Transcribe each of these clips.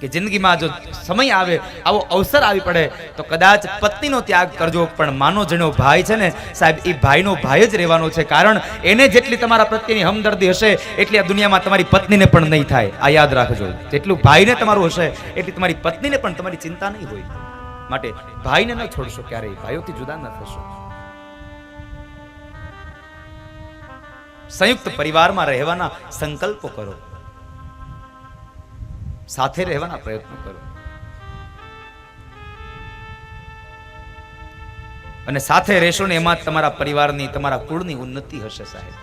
કે જિંદગીમાં જો સમય આવે, આવો અવસર આવી પડે તો કદાચ પત્નીનો ત્યાગ કરજો, પણ માનો જેનો ભાઈ છે ને સાહેબ, એ ભાઈનો ભાઈ જ રહેવાનો છે. કારણ એને જેટલી તમારા પ્રત્યેની હમદર્દી હશે એટલી આ દુનિયામાં તમારી પત્નીને પણ નહીં થાય. આ યાદ રાખજો. જેટલું ભાઈને તમારું હશે એટલી તમારી પત્નીને પણ તમારી ચિંતા નહીં હોય. માટે ભાઈને ન છોડશો ક્યારેય, ભાઈઓથી જુદા ન થશો. સંયુક્ત પરિવારમાં રહેવાના સંકલ્પો કરો, સાથે રહેવાના પ્રયત્નો કરો, અને સાથે રહેશો ને એમાં તમારા પરિવારની, તમારા કુળની ઉન્નતિ હશે સાહેબ.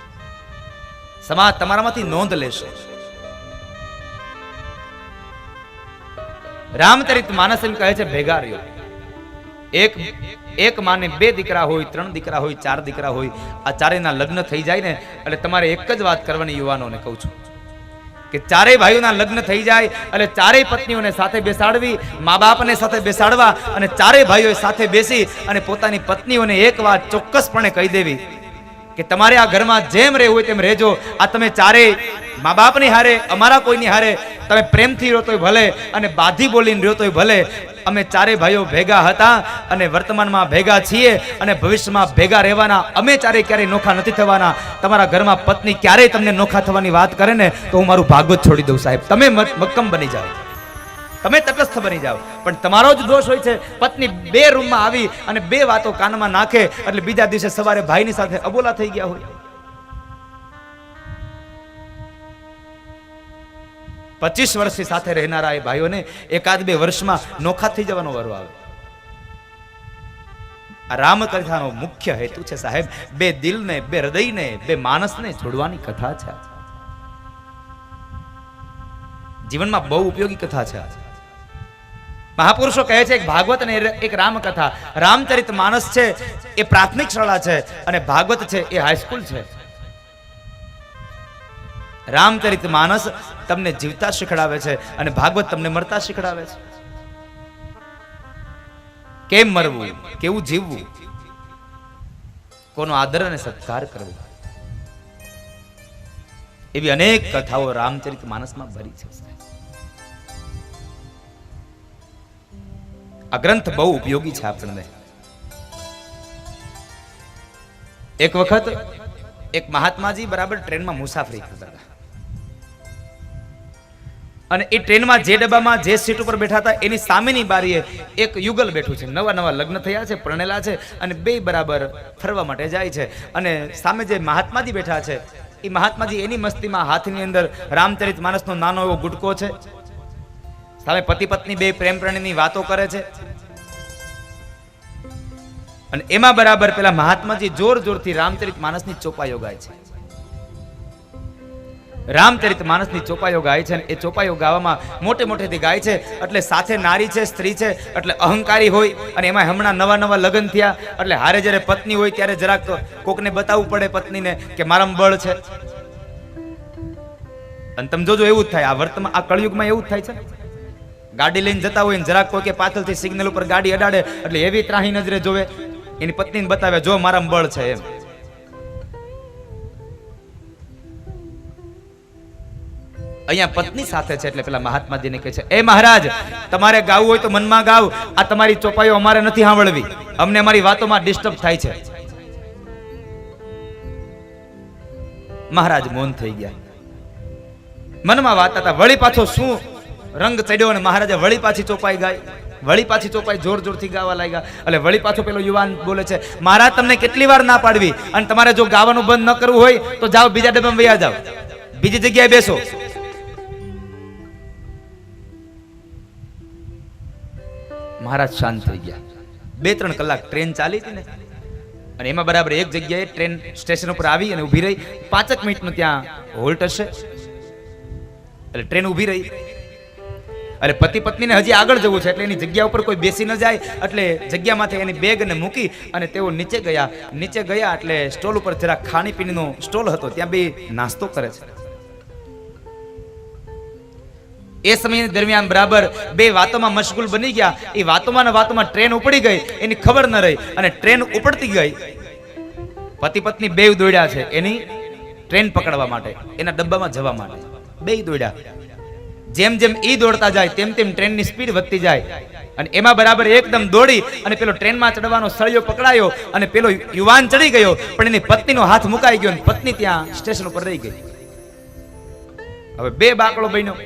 સમાજ તમારામાંથી નોંધ લેશે. રામચરિત માનસ એમ કહે છે, ભેગા રહ્યો. એક માને 2 દીકરા હોય, 3 દીકરા હોય, 4 દીકરા હોય, આ ચારેયના લગ્ન થઈ જાય ને એટલે તમારે એક જ વાત કરવાની યુવાનોને કહું છું કે ચારેય ભાઈઓના લગ્ન થઈ જાય એટલે ચારેય પત્નીઓને સાથે બેસાડવી, મા બાપને સાથે બેસાડવા, અને ચારેય ભાઈઓ સાથે બેસી અને પોતાની પત્નીઓને એક વાત ચોક્કસપણે કહી દેવી કે તમારે આ ઘરમાં જેમ રહેવું હોય તેમ રહેજો. આ તમે ચારેય મા બાપની હારે, અમારા કોઈની હારે તમે પ્રેમથી રહ્યો તોય ભલે, અને બાધી બોલીને રહ્યો તોય ભલે. અમે ચારેય ભાઈઓ ભેગા હતા અને વર્તમાનમાં ભેગા છીએ અને ભવિષ્યમાં ભેગા રહેવાના. અમે ચારેય ક્યારેય નોખા નથી થવાના. તમારા ઘરમાં પત્ની ક્યારેય તમને નોખા થવાની વાત કરે ને તો હું મારું ભાગવત છોડી દઉં સાહેબ. તમે મક્કમ બની જાઓ, તમે તટસ્થ બની જાઓ. પણ તમારો જ દોષ હોય છે, પત્ની 2 રૂમમાં આવી અને 2 વાતો કાનમાં નાખે એટલે બીજા દિવસે સવારે ભાઈની સાથે અબોલા થઈ ગયા હોય. 25 વર્ષથી સાથે રહેનારા એ ભાઈઓને 1-2 વર્ષમાં નોખા થઈ જવાનો વારો આવે. આ રામકથાનો મુખ્ય હેતુ છે સાહેબ, 2 દિલને, 2 હૃદયને, 2 માણસને જોડવાની કથા છે. જીવનમાં બહુ ઉપયોગી કથા છે. મહાપુરુષો કહે છે, એક ભાગવત અને એક રામકથા. રામચરિત માનસ છે એ પ્રાથમિક શાળા છે અને ભાગવત છે એ હાઈસ્કૂલ છે. રામચરિત માનસ તમને જીવતા શીખડાવે છે અને ભાગવત તમને મરતા શીખડાવે છે. કેમ મરવું, કેવું જીવવું, કોનો આદર અને સત્કાર કરવો, એવી અનેક કથાઓ રામચરિત માનસમાં ભરી છે. આ ગ્રંથ બહુ ઉપયોગી છે આપણને. એક વખત એક મહાત્માજી બરાબર ટ્રેનમાં મુસાફરી કરતા હતા અને એ ટ્રેનમાં જે ડબ્બામાં જે સીટ ઉપર બેઠા હતા એની સામેની બારીએ એક યુગલ બેઠું છે. નવા લગ્ન થયા છે, પરણેલા છે અને 2 બરાબર ફરવા માટે જાય છે. અને સામે જે મહાત્માજી બેઠા છે એ મહાત્માજી એની મસ્તીમાં હાથની અંદર રામચરિત માનસનો નાનો એવો ગુટકો છે. સામે પતિ પત્ની 2 પ્રેમ પ્રેમીની વાતો કરે છે અને એમાં બરાબર પેલા મહાત્માજી જોર જોરથી રામચરિત માનસની ચોપાઈઓ ગાય છે. રામચરિત માનસની ચોપાઈઓ ગાય છે અને એ ચોપાઈઓ ગાવામાં મોટેથી ગાય છે. એટલે સાથે નારી છે, સ્ત્રી છે, એટલે અહંકારી હોય અને એમાં હમણાં નવા લગ્ન થયા એટલે હારે જ્યારે પત્ની હોય ત્યારે જરાક કોકને બતાવવું પડે પત્નીને કે મારામાં બળ છે. અને તમે જોજો એવું જ થાય, આ વર્તમાન આ કળયુગમાં એવું જ થાય છે. ગાડી લઈને જતા હોય ને જરાક કોઈ પાછળથી સિગ્નલ ઉપર ગાડી અડાડે એટલે એવી ત્રાહી નજરે જોવે, એની પત્નીને બતાવે જો મારામાં બળ છે એમ. અહીંયા પત્ની સાથે છે એટલે પેલા મહાત્માજીને કહે છે, એ મહારાજ તમારે ગાવું હોય તો મનમાં ગાવ, આ તમારી ચોપાઈઓ અમારે નથી સાંભળવી, અમને અમારી વાતોમાં ડિસ્ટર્બ થાય છે. મહારાજ મૌન થઈ ગયા, મનમાં વાત હતા. વળી પાછો શું રંગ ચડ્યો અને મહારાજે વળી પાછી ચોપાઈ ગાય, વળી પાછી ચોપાઈ જોરથી ગાવા લાગ્યા. એટલે વળી પાછો પેલો યુવાન બોલે છે, મહારાજ તમને કેટલી વાર ના પાડવી, અને તમારે જો ગાવાનું બંધ ન કરવું હોય તો જાઓ બીજા ડબ્બામાં વયા જાઓ, બીજી જગ્યાએ બેસો. મહારાજ શાંત થઈ ગયા. 2-3 કલાક ટ્રેન ચાલી હતી ને અને એમાં બરાબર એક જગ્યાએ ટ્રેન સ્ટેશન ઉપર આવી અને ઊભી રહી. 5 મિનિટનું ત્યાં હોલ્ટ હશે એટલે ટ્રેન ઊભી રહી. એટલે પતિ પત્નીને હજી આગળ જવું છે એટલે એની જગ્યા ઉપર કોઈ બેસી ન જાય એટલે જગ્યામાંથી એની બેગને મૂકી અને તેઓ નીચે ગયા. એટલે સ્ટોલ ઉપર જરા ખાણીપીણીનો સ્ટોલ હતો, ત્યાં 2 નાસ્તો કરે છે. એ સમય દરમિયાન બરાબર 2 વાતોમાં મશગુલ બની ગયા. એ વાતોમાં ટ્રેન ઉપડી ગઈ, એની ખબર ન રહી અને ટ્રેન ઉપડતી ગઈ. પતિ પત્ની 2 દોડ્યા છે એની ટ્રેન પકડવા માટે, એના ડબ્બામાં જવા માટે 2 દોડ્યા. જેમ જેમ ઈ દોડતા જાય તેમ તેમ ટ્રેનની સ્પીડ વધતી જાય અને એમાં બરાબર એકદમ દોડી અને પેલો ટ્રેનમાં ચડવાનો સળિયો પકડાયો અને પેલો યુવાન ચડી ગયો, પણ એની પત્નીનો હાથ મુકાઈ ગયો અને પત્ની ત્યાં સ્ટેશન ઉપર રહી ગઈ. હવે બે બાકડો બન્યો,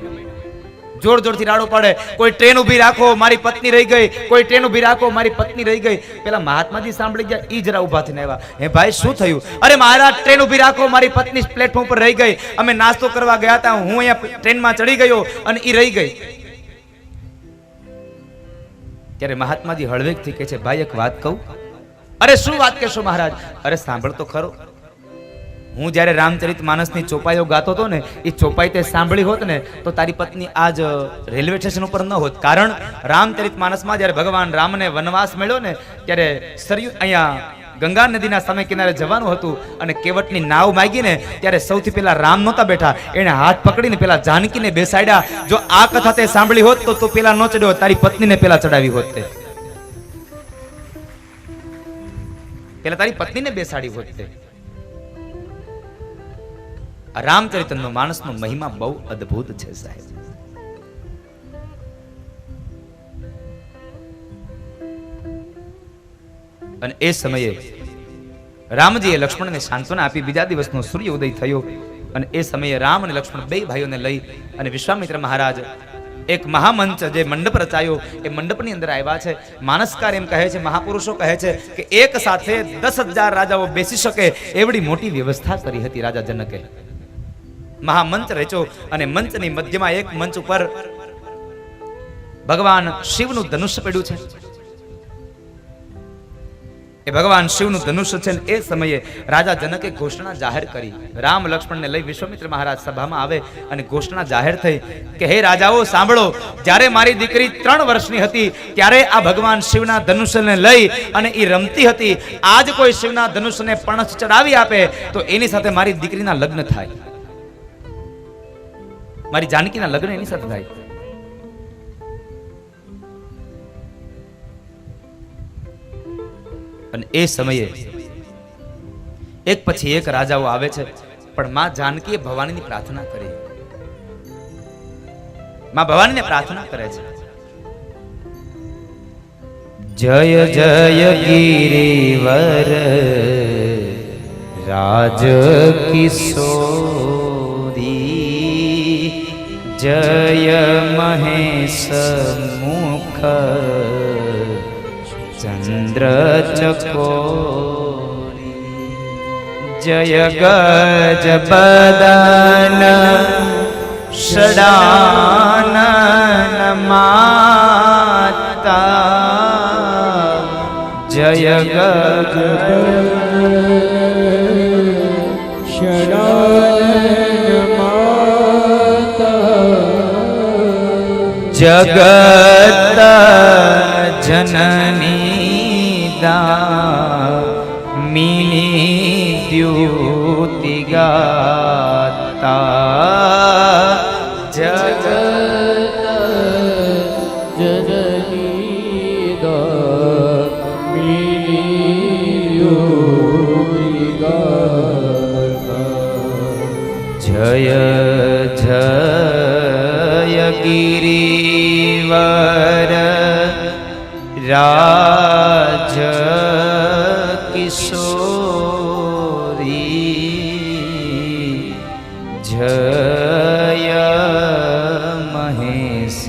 જોર જોરથી રાડો પાડે, કોઈ ટ્રેન ઊભી રાખો મારી પત્ની રહી ગઈ, કોઈ ટ્રેન ઊભી રાખો મારી પત્ની રહી ગઈ. પેલા મહાત્માજી સાંભળી ગયા, ઈ જરા ઊભા થઈને આવ્યા, હે ભાઈ શું થયું? અરે મહારાજ ટ્રેન ઊભી રાખો મારી પત્ની પ્લેટફોર્મ પર રહી ગઈ, અમે નાસ્તો કરવા ગયા હતા, હું અહીંયા ટ્રેનમાં ચડી ગયો અને ઈ રહી ગઈ. ત્યારે મહાત્માજી હળવેકથી કહે છે, ભાઈ એક વાત કહું? અરે શું વાત કહેશો મહારાજ? અરે સાંભળ તો ખરો. હું જ્યારે રામચરિત માનસની ચોપાઈઓ ગાતો હતો ને, એ ચોપાઈ તે સાંભળી હોત ને તો તારી પત્ની આજ રેલવે સ્ટેશન ઉપર ન હોત. કારણ રામચરિત માનસમાં જ્યારે ભગવાન રામને વનવાસ મળ્યો ને, ત્યારે સરયુ અહીંયા ગંગા નદીના સામે કિનારે જવાનું હતું અને કેવટની નાવ માગીને ત્યારે સૌથી પહેલા રામ નહોતા બેઠા, એને હાથ પકડીને પેલા જાનકીને બેસાડ્યા. જો આ કથા તે સાંભળી હોત તો તું પેલા ન ચડ્યો, તારી પત્નીને પેલા ચડાવી હોત, તે પેલા તારી પત્નીને બેસાડી હોત. તે રામચરિતનો માણસનો મહિમા બહુ અદ્ભુત છે સાહેબ. અને એ સમયે રામજીએ લક્ષ્મણને સાંત્વના આપી. બીજા દિવસનો સૂર્ય ઉદય થયો અને એ સમયે રામ અને લક્ષ્મણ બે ભાઈઓને લઈ અને વિશ્વામિત્ર મહારાજ એક મહામંચ જે મંડપ રચાયો, એ મંડપની અંદર આવ્યા છે. માનસકાર એમ કહે છે, મહાપુરુષો કહે છે કે એક સાથે 10,000 રાજાઓ બેસી શકે એવડી મોટી વ્યવસ્થા કરી હતી રાજા જનકે. મહામંચ રચ્યો અને મંચની મધ્યમાં એક મંચ ઉપર ભગવાન શિવનું ધનુષ્ય પડ્યું છે. એ ભગવાન શિવનું ધનુષ્ય છે. એ સમયે રાજા જનકે ઘોષણા જાહેર કરી. રામ લક્ષ્મણને લઈ વિશ્વામિત્ર મહારાજ સભામાં આવે અને ઘોષણા જાહેર થઈ કે હે રાજાઓ સાંભળો, જ્યારે મારી દીકરી 3 વર્ષની હતી ત્યારે આ ભગવાન શિવના ધનુષ્યને લઈ અને એ રમતી હતી. આજ કોઈ શિવના ધનુષ્યને પણછ ચડાવી આપે તો એની સાથે મારી દીકરીના લગ્ન થાય, મારી જાનકીના લગ્ન એની સાથે થાય. અને એ સમયે એક પછી એક રાજાઓ આવે છે, પણ માં જાનકીએ ભવાનીની પ્રાર્થના કરી. માં ભવાનીને પ્રાર્થના કરે છે, જય જય ગિરિવર રાજ કિશોરી, જય મહેશ મુખ ચંદ્ર ચકોરી, જય ગજ બદન ષડાનન માતા, જય ગજ ષડાનન માતા, જગત જનની દામિની દ્યુતિ ગાતા, જગત જનની દામિની દ્યુતિ ગાતા, જય જય ગિરિવર રાજ કિશોરી, જય મહેશ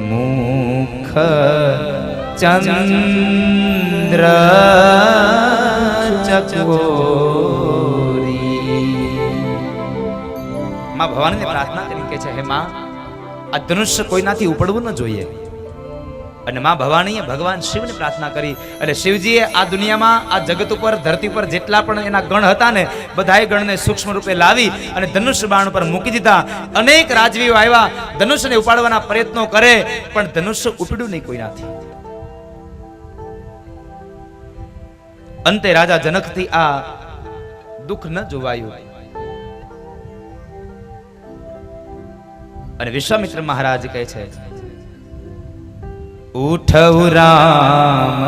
મુખ ચંદ્ર ચકોરી. માં ભવાનીને પ્રાર્થના કરી કે છે, હે માં, આ ધનુષ્ય કોઈનાથી ઉપડવું ન જોઈએ. અને માં ભવાનીએ ભગવાન શિવને પ્રાર્થના કરી અને શિવજીએ આ દુનિયામાં આ જગત ઉપર ધરતી પર જેટલા પણ એના ગણ હતા ને, બધાય ગણને સૂક્ષ્મ રૂપે લાવી અને ધનુષ્ય બાણ પર મૂકી દીધા. અનેક રાજવીઓ આવ્યા, ધનુષ્યને ઉપાડવાના પ્રયત્નો કરે, પણ ધનુષ્ય ઉપડ્યું નહીં કોઈનાથી. અંતે રાજા જનકથી આ દુઃખ ન જોવાયું અને વિશ્વામિત્ર મહારાજ કહે છે, ઉઠવ રામ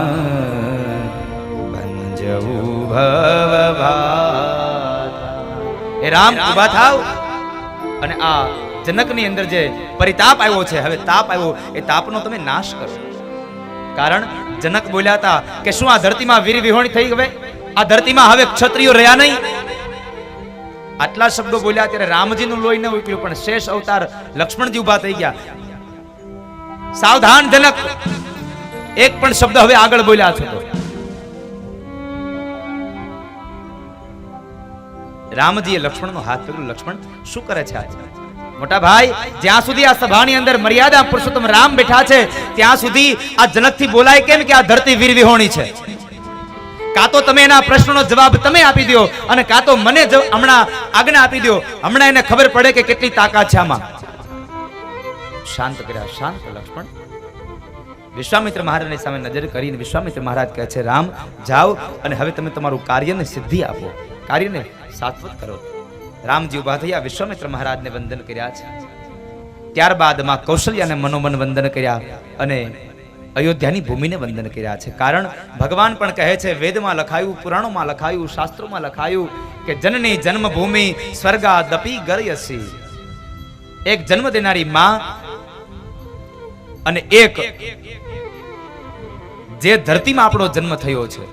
ભંજવું ભવભાતા. એ રામ ઉભા થાવ અને આ જનકની અંદર જે પરિતાપ આવ્યો છે, હવે તાપ આવ્યો, એ તાપનો તમે નાશ કરો. કારણ જનક બોલ્યા હતા કે શું આ ધરતીમાં વીર વિહોણી થઈ ગઈ? આ ધરતીમાં હવે ક્ષત્રિયો રહ્યા નહીં? આટલા શબ્દો બોલ્યા ત્યારે રામજીનું લોહી ન ઉકળ્યું, પણ શેષ અવતાર લક્ષ્મણજી ઉભા થઈ ગયા. સાવધાન જનક, એક પણ શબ્દ હવે આગળ બોલ્યા છો તો. રામજીએ લક્ષ્મણનો હાથ પકડ્યો. લક્ષ્મણ શું કરે છે આજે? મોટા ભાઈ, જ્યાં સુધી આ સભાની અંદર મર્યાદા પુરુષોત્તમ રામ બેઠા છે ત્યાં સુધી આ જનકથી બોલાય કેમ કે આ ધરતી વીર વિહોણી છે? કાં તો તમે એના પ્રશ્નનો જવાબ તમે આપી દો, અને કાં તો મને હમણાં આજ્ઞા આપી દો. હમણાં એને ખબર પડે કે કેટલી તાકાત છે આમાં. શાંત કર્યા, શાંત લક્ષ્મણ. વિશ્વામિત્ર મહારાજની સામે નજર કરીને વિશ્વામિત્ર મહારાજ કહે છે, રામ જાઓ અને હવે તમે તમારું કાર્યને સિદ્ધિ આપો, કાર્યને સાત્વત કરો. રામજી ઉભા થયા, વિશ્વામિત્ર મહારાજને વંદન કર્યા છે. ત્યારબાદ માં કૌશલ્યાને મનોમન વંદન કર્યા અને અયોધ્યાની ભૂમિને વંદન કર્યા છે. કારણ ભગવાન પણ કહે છે, વેદમાં લખાયું, પુરાણોમાં લખાયું, શાસ્ત્રોમાં લખાયું કે જનની જન્મભૂમિ સ્વર્ગાદપી ગર્યસી. એક જન્મ દેનારી માં અને એક જે ધરતીમાં આપણો જન્મ થયો છે